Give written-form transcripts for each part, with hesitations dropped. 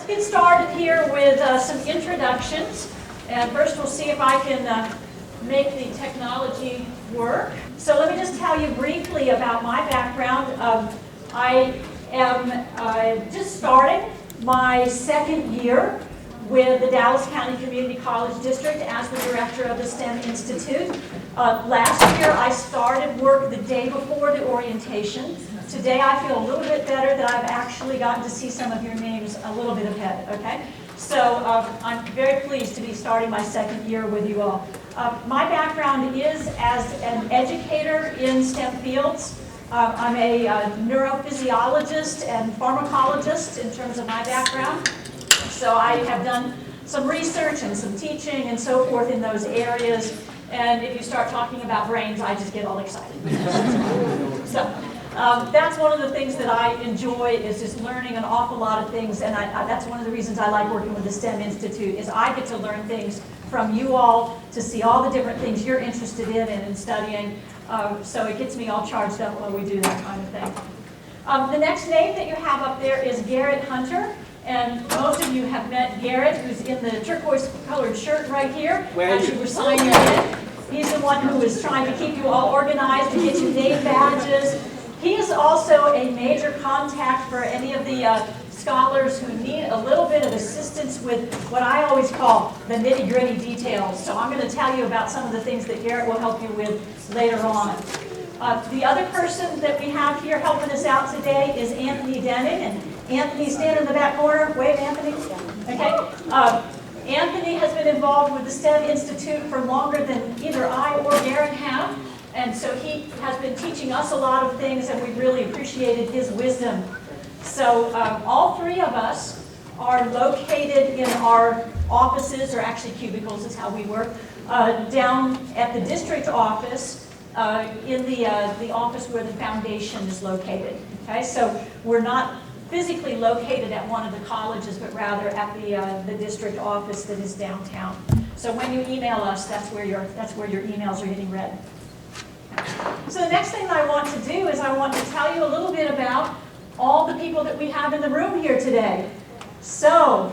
Let's get started here with some introductions. And first we'll see if I can make the technology work. So let me just tell you briefly about my background. I am just starting my second year with the Dallas County Community College District as the director of the STEM Institute. Last year I started work the day before the orientation. Today I feel a little bit better that I've actually gotten to see some of your names a little bit ahead, okay? So I'm very pleased to be starting my second year with you all. My background is as an educator in STEM fields. I'm a neurophysiologist and pharmacologist in terms of my background. So I have done some research and some teaching and so forth in those areas. And if you start talking about brains, I just get all excited. So that's one of the things that I enjoy, is just learning an awful lot of things. And that's one of the reasons I like working with the STEM Institute, is I get to learn things from you all, to see all the different things you're interested in and studying. So it gets me all charged up when we do that kind of thing. The next name that you have up there is Garrett Hunter. And most of you have met Garrett, who's in the turquoise-colored shirt right here, as you were signing in. He's the one who is trying to keep you all organized and get you name badges. He is also a major contact for any of the scholars who need a little bit of assistance with what I always call the nitty-gritty details. So I'm going to tell you about some of the things that Garrett will help you with later on. The other person that we have here helping us out today is Anthony Denning. And Anthony, stand in the back corner. Wave, Anthony. Okay. Anthony has been involved with the STEM Institute for longer than either I or Garrett have. And so he has been teaching us a lot of things, and we really appreciated his wisdom. So all three of us are located in our offices, or actually cubicles is how we work, down at the district office, in the office where the foundation is located. Okay, so we're not physically located at one of the colleges, but rather at the district office that is downtown. So when you email us, that's where your emails are getting read. So the next thing that I want to do is I want to tell you a little bit about all the people that we have in the room here today. So,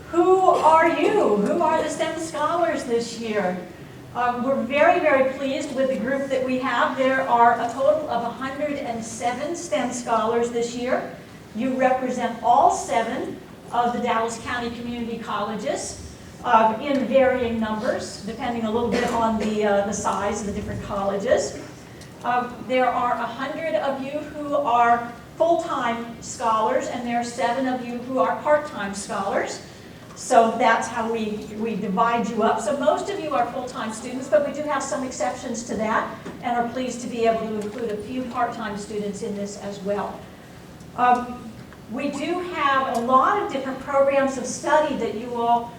who are you? Who are the STEM scholars this year? We're very, very pleased with the group that we have. There are a total of 107 STEM scholars this year. You represent all 7 of the Dallas County Community Colleges in varying numbers, depending a little bit on the size of the different colleges. There are 100 of you who are full-time scholars, and there are 7 of you who are part-time scholars. So that's how we divide you up. So most of you are full-time students, but we do have some exceptions to that, and are pleased to be able to include a few part-time students in this as well. We do have a lot of different programs of study that you all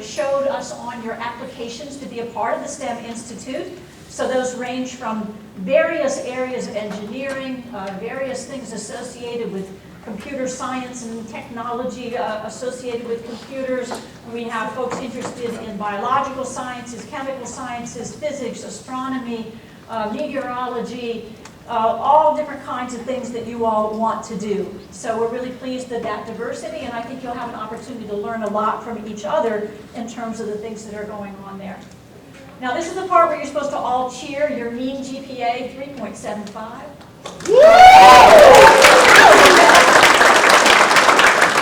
showed us on your applications to be a part of the STEM Institute. So those range from various areas of engineering, various things associated with computer science and technology associated with computers. We have folks interested in biological sciences, chemical sciences, physics, astronomy, meteorology, all different kinds of things that you all want to do. So we're really pleased with that diversity, and I think you'll have an opportunity to learn a lot from each other in terms of the things that are going on there. Now this is the part where you're supposed to all cheer your mean GPA 3.75.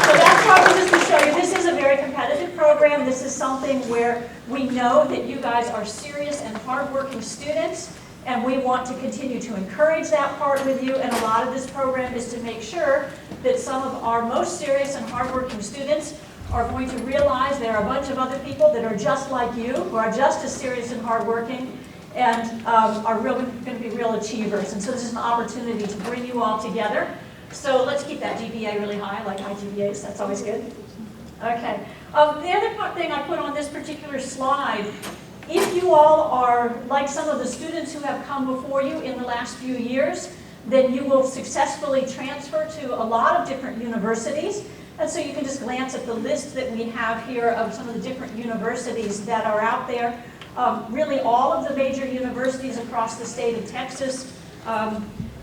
So that's probably just to show you, this is a very competitive program. This is something where we know that you guys are serious and hardworking students, and we want to continue to encourage that part with you. And a lot of this program is to make sure that some of our most serious and hardworking students are going to realize there are a bunch of other people that are just like you, who are just as serious and hardworking, and are going to be real achievers. And so this is an opportunity to bring you all together. So let's keep that GPA really high. I like high GPAs, that's always good. Okay. The other thing I put on this particular slide, if you all are like some of the students who have come before you in the last few years, then you will successfully transfer to a lot of different universities. And so you can just glance at the list that we have here of some of the different universities that are out there. Really all of the major universities across the state of Texas.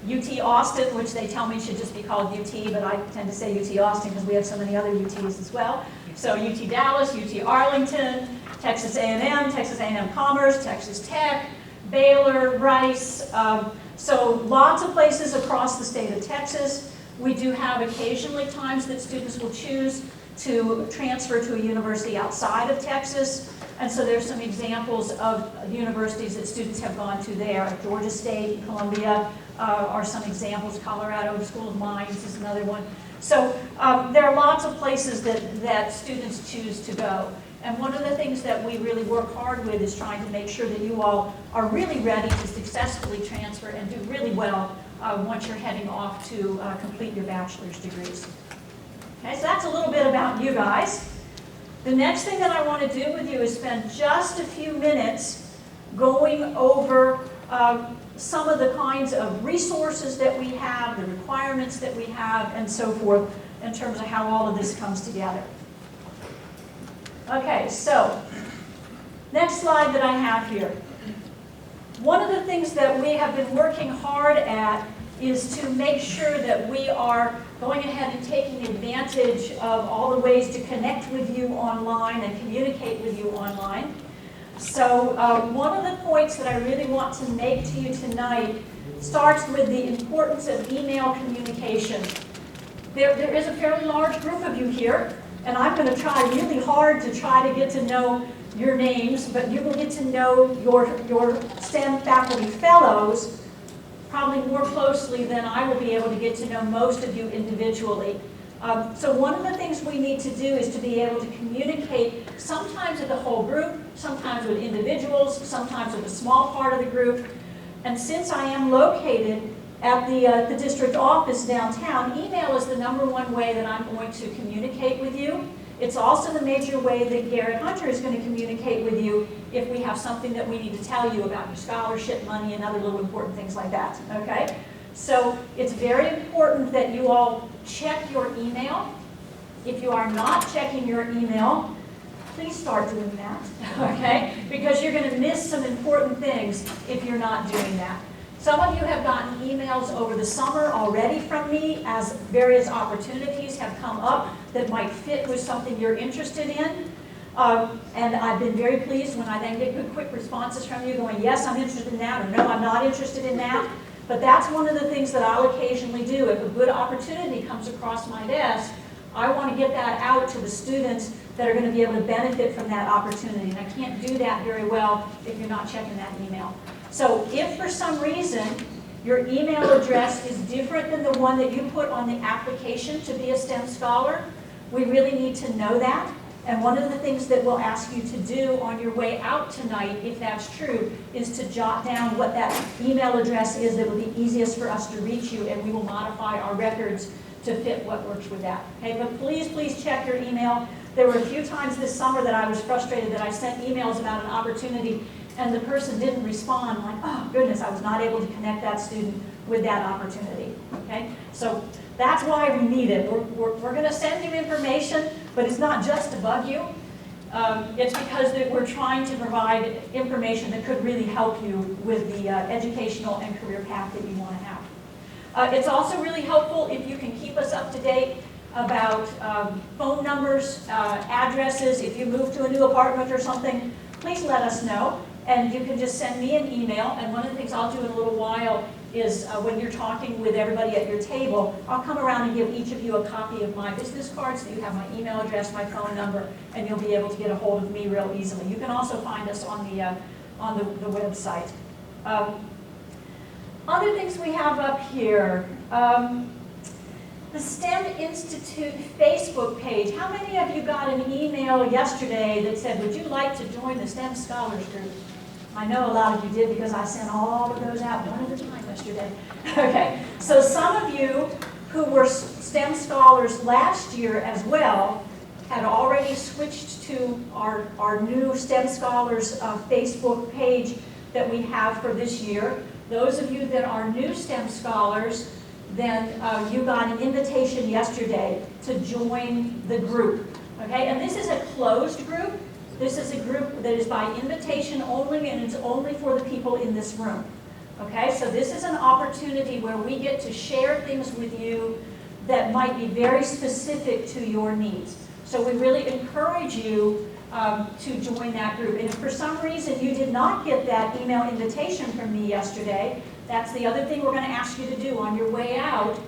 UT Austin, which they tell me should just be called UT, but I tend to say UT Austin because we have so many other UTs as well. So UT Dallas, UT Arlington, Texas A&M, Texas A&M Commerce, Texas Tech, Baylor, Rice. So lots of places across the state of Texas. We do have occasionally times that students will choose to transfer to a university outside of Texas. And so there's some examples of universities that students have gone to there. Georgia State, Columbia are some examples. Colorado School of Mines is another one. So there are lots of places that students choose to go. And one of the things that we really work hard with is trying to make sure that you all are really ready to successfully transfer and do really well once you're heading off to complete your bachelor's degrees. Okay, so that's a little bit about you guys. The next thing that I want to do with you is spend just a few minutes going over some of the kinds of resources that we have, the requirements that we have, and so forth, in terms of how all of this comes together. Okay, so next slide that I have here. One of the things that we have been working hard at is to make sure that we are going ahead and taking advantage of all the ways to connect with you online and communicate with you online. So one of the points that I really want to make to you tonight starts with the importance of email communication. There is a fairly large group of you here, and I'm going to try really hard to try to get to know your names, but you will get to know your STEM faculty fellows probably more closely than I will be able to get to know most of you individually. So one of the things we need to do is to be able to communicate sometimes with the whole group, sometimes with individuals, sometimes with a small part of the group. And since I am located at the district office downtown, email is the #1 way that I'm going to communicate with you. It's also the major way that Garrett Hunter is going to communicate with you if we have something that we need to tell you about your scholarship money and other little important things like that, okay? So it's very important that you all check your email. If you are not checking your email, please start doing that, okay? Because you're going to miss some important things if you're not doing that. Some of you have gotten emails over the summer already from me as various opportunities have come up that might fit with something you're interested in. And I've been very pleased when I then get good, quick responses from you going, yes, I'm interested in that, or no, I'm not interested in that. But that's one of the things that I'll occasionally do. If a good opportunity comes across my desk, I want to get that out to the students that are going to be able to benefit from that opportunity. And I can't do that very well if you're not checking that email. So if for some reason your email address is different than the one that you put on the application to be a STEM scholar, we really need to know that. And one of the things that we'll ask you to do on your way out tonight, if that's true, is to jot down what that email address is that will be easiest for us to reach you, and we will modify our records to fit what works with that. Okay, but please, please check your email. There were a few times this summer that I was frustrated that I sent emails about an opportunity and the person didn't respond. I'm like, oh goodness, I was not able to connect that student with that opportunity. Okay, so that's why we need it. We're going to send you information, but it's not just to bug you. It's because we're trying to provide information that could really help you with the educational and career path that you want to have. It's also really helpful if you can keep us up to date about phone numbers, addresses. If you move to a new apartment or something, please let us know. And you can just send me an email. And one of the things I'll do in a little while is when you're talking with everybody at your table, I'll come around and give each of you a copy of my business card so you have my email address, my phone number, and you'll be able to get a hold of me real easily. You can also find us on the website. Other things we have up here. The STEM Institute Facebook page. How many of you got an email yesterday that said, would you like to join the STEM Scholars Group? I know a lot of you did because I sent all of those out one at a time yesterday. Okay, so some of you who were STEM scholars last year as well had already switched to our new STEM Scholars Facebook page that we have for this year. Those of you that are new STEM scholars, then you got an invitation yesterday to join the group. Okay, and this is a closed group. This is a group that is by invitation only, and it's only for the people in this room. Okay, so this is an opportunity where we get to share things with you that might be very specific to your needs. So we really encourage you to join that group. And if for some reason you did not get that email invitation from me yesterday, that's the other thing we're going to ask you to do on your way out.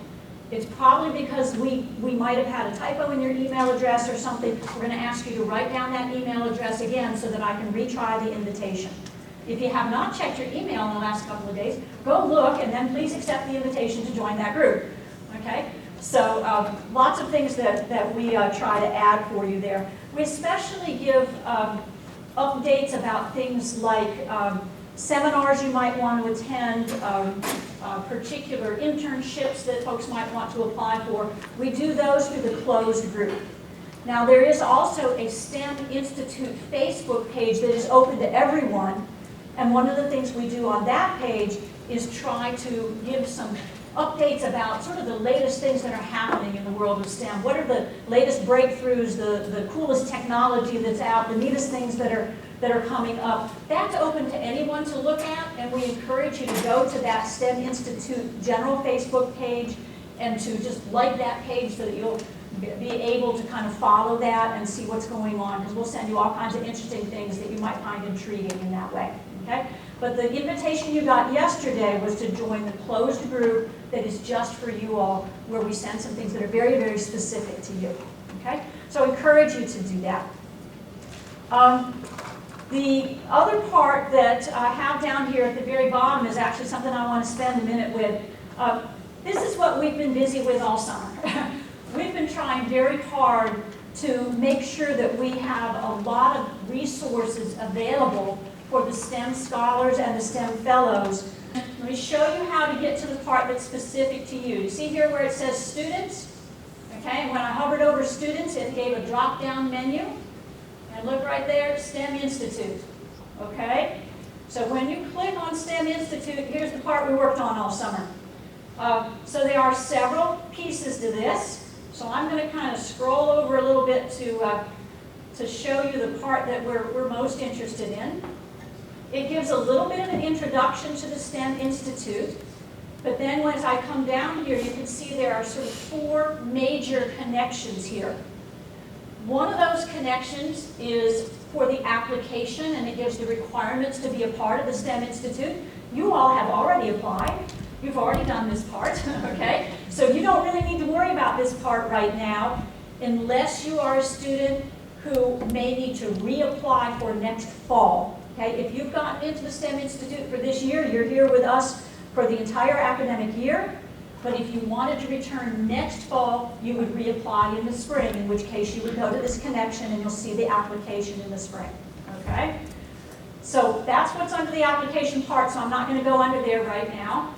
It's probably because we might have had a typo in your email address or something. We're going to ask you to write down that email address again so that I can retry the invitation. If you have not checked your email in the last couple of days, go look and then please accept the invitation to join that group. Okay? So lots of things that we try to add for you there. We especially give updates about things like seminars you might want to attend, particular internships that folks might want to apply for. We do those through the closed group. Now there is also a STEM Institute Facebook page that is open to everyone, and one of the things we do on that page is try to give some updates about sort of the latest things that are happening in the world of STEM. What are the latest breakthroughs, the coolest technology that's out, the neatest things that are coming up. That's open to anyone to look at, and we encourage you to go to that STEM Institute general Facebook page and to just like that page so that you'll be able to kind of follow that and see what's going on, because we'll send you all kinds of interesting things that you might find intriguing in that way. Okay? But the invitation you got yesterday was to join the closed group that is just for you all, where we send some things that are very, very specific to you. Okay? So I encourage you to do that. The other part that I have down here at the very bottom is actually something I want to spend a minute with. This is what we've been busy with all summer. We've been trying very hard to make sure that we have a lot of resources available for the STEM scholars and the STEM fellows. Let me show you how to get to the part that's specific to you. You see here where it says students? Okay, and when I hovered over students, it gave a drop-down menu. And look right there, STEM Institute. Okay? So when you click on STEM Institute, here's the part we worked on all summer. So there are several pieces to this. So I'm going to kind of scroll over a little bit to show you the part that we're most interested in. It gives a little bit of an introduction to the STEM Institute. But then once I come down here, you can see there are sort of 4 major connections here. One of those connections is for the application, and it gives the requirements to be a part of the STEM Institute. You all have already applied. You've already done this part, okay? So you don't really need to worry about this part right now unless you are a student who may need to reapply for next fall. Okay? If you've gotten into the STEM Institute for this year, you're here with us for the entire academic year. But if you wanted to return next fall, you would reapply in the spring, in which case you would go to this connection and you'll see the application in the spring. Okay? So that's what's under the application part, so I'm not going to go under there right now.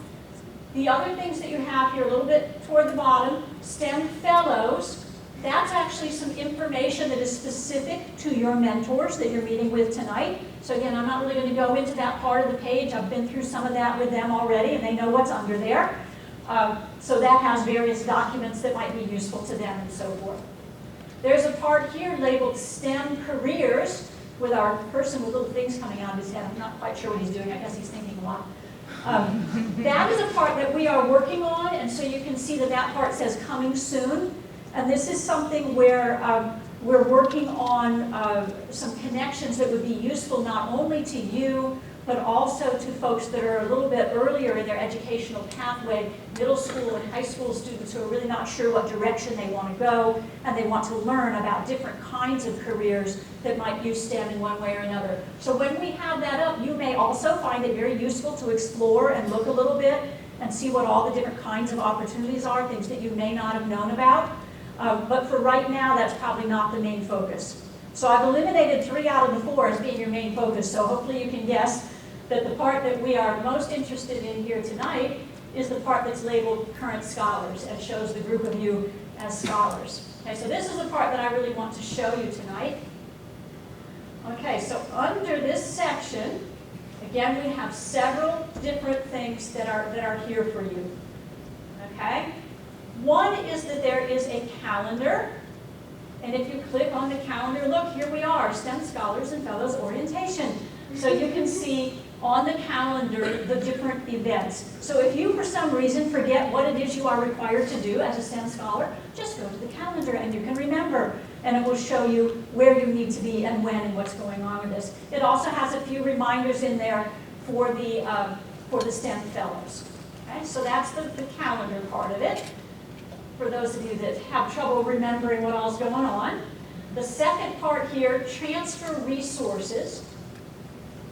The other things that you have here a little bit toward the bottom, STEM Fellows, that's actually some information that is specific to your mentors that you're meeting with tonight. So again, I'm not really going to go into that part of the page. I've been through some of that with them already, and they know what's under there. So that has various documents that might be useful to them and so forth. There's a part here labeled STEM Careers with our person with little things coming out of his head. I'm not quite sure what he's doing. I guess he's thinking a lot. That is a part that we are working on, and so you can see that that part says coming soon. And this is something where we're working on some connections that would be useful not only to you, but also to folks that are a little bit earlier in their educational pathway, middle school and high school students who are really not sure what direction they want to go, and they want to learn about different kinds of careers that might use STEM in one way or another. So when we have that up, you may also find it very useful to explore and look a little bit and see what all the different kinds of opportunities are, things that you may not have known about. But for right now, that's probably not the main focus. So I've eliminated 3 out of the 4 as being your main focus, so hopefully you can guess that the part that we are most interested in here tonight is the part that's labeled Current Scholars and shows the group of you as scholars. Okay, so this is the part that I really want to show you tonight. Okay, so under this section, again, we have several different things that are here for you. Okay? One is that there is a calendar, and if you click on the calendar, look, here we are, STEM Scholars and Fellows Orientation. So you can see on the calendar the different events. So if you, for some reason, forget what it is you are required to do as a STEM scholar, just go to the calendar and you can remember, and it will show you where you need to be and when and what's going on with this. It also has a few reminders in there for the STEM fellows. Okay, so that's the calendar part of it, for those of you that have trouble remembering what all's going on. The second part here, transfer resources.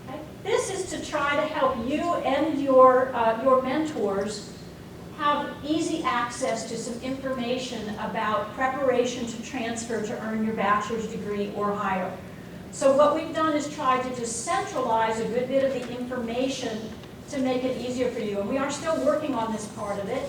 Okay? This is to try to help you and your mentors have easy access to some information about preparation to transfer to earn your bachelor's degree or higher. So what we've done is tried to just centralize a good bit of the information to make it easier for you. And we are still working on this part of it.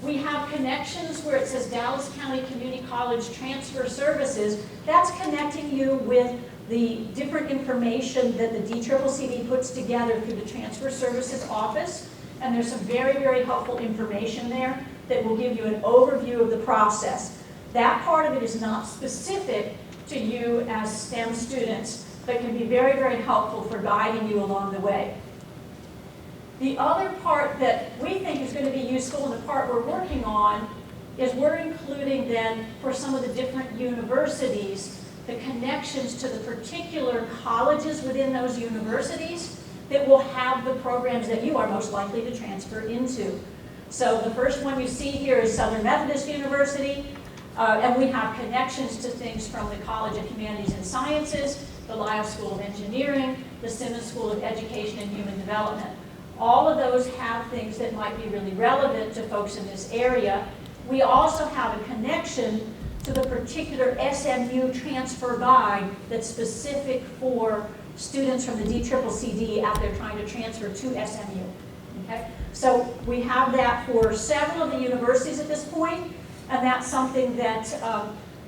We have connections where it says Dallas County Community College Transfer Services. That's connecting you with the different information that the DCCCD puts together through the Transfer Services Office. And there's some very, very helpful information there that will give you an overview of the process. That part of it is not specific to you as STEM students, but can be very, very helpful for guiding you along the way. The other part that we think is going to be useful, and the part we're working on, is we're including then for some of the different universities the connections to the particular colleges within those universities that will have the programs that you are most likely to transfer into. So the first one you see here is Southern Methodist University, and we have connections to things from the College of Humanities and Sciences, the Lyle School of Engineering, the Simmons School of Education and Human Development. All of those have things that might be really relevant to folks in this area. We also have a connection to the particular SMU transfer guide that's specific for students from the DCCCD out there trying to transfer to SMU. Okay? So we have that for several of the universities at this point, and that's something that,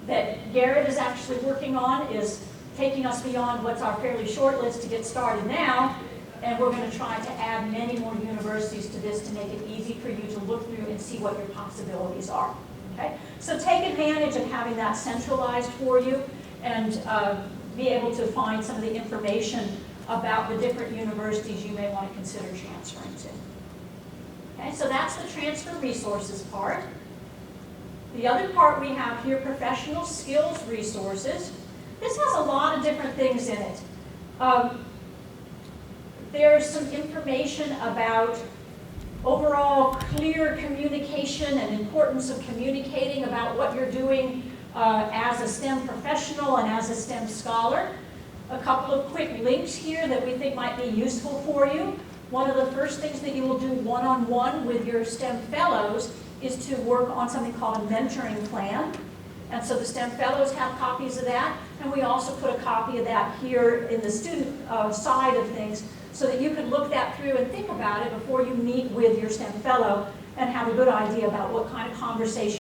that Garrett is actually working on, is taking us beyond what's our fairly short list to get started now. And we're going to try to add many more universities to this to make it easy for you to look through and see what your possibilities are. Okay? So take advantage of having that centralized for you and be able to find some of the information about the different universities you may want to consider transferring to. Okay? So that's the transfer resources part. The other part we have here, professional skills resources. This has a lot of different things in it. There's some information about overall clear communication and importance of communicating about what you're doing as a STEM professional and as a STEM scholar. A couple of quick links here that we think might be useful for you. One of the first things that you will do one-on-one with your STEM fellows is to work on something called a mentoring plan. And so the STEM fellows have copies of that, and we also put a copy of that here in the student side of things, so that you can look that through and think about it before you meet with your STEM fellow and have a good idea about what kind of conversation